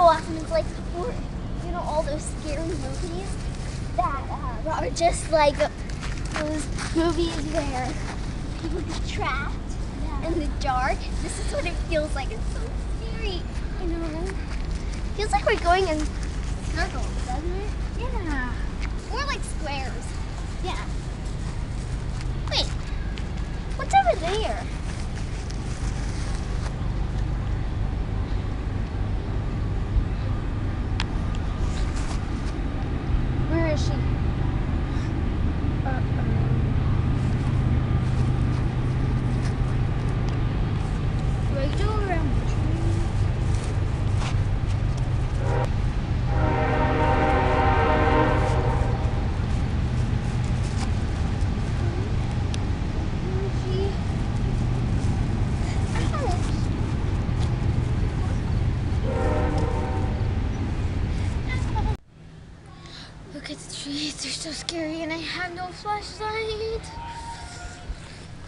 awesome. It's like, you know, all those scary movies that are just like those movies where people get trapped in the dark. This is what it feels like. It's so scary. You know, feels like we're going in circles, doesn't it? Yeah. More like squares. Yeah. Wait, what's over there? Where is she? Do I go around the tree? Where is she? Look at the trees, they're so scary, and I have no flashlight.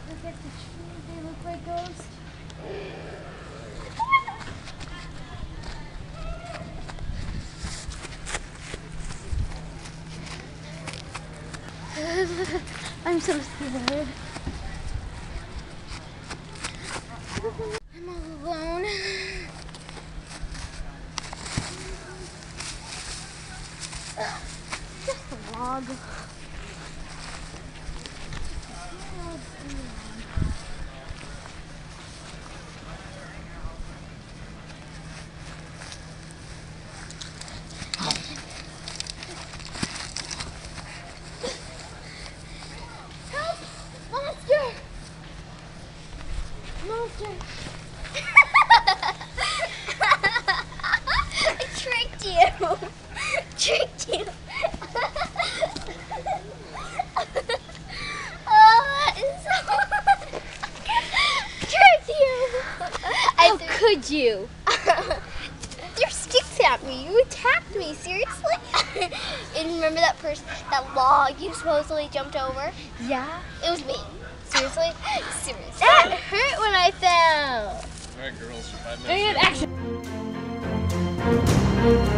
Look at the trees, they look like ghosts. I'm so scared. I'm all alone. Just a log. Help! Monster! Monster! I tricked you! Tricked you! How could you? Your sticks at me. You attacked me. Seriously? And remember that person, that log you supposedly jumped over? Yeah. It was me. Seriously? Seriously. That hurt when I fell. All right, girls. 5 minutes. And action.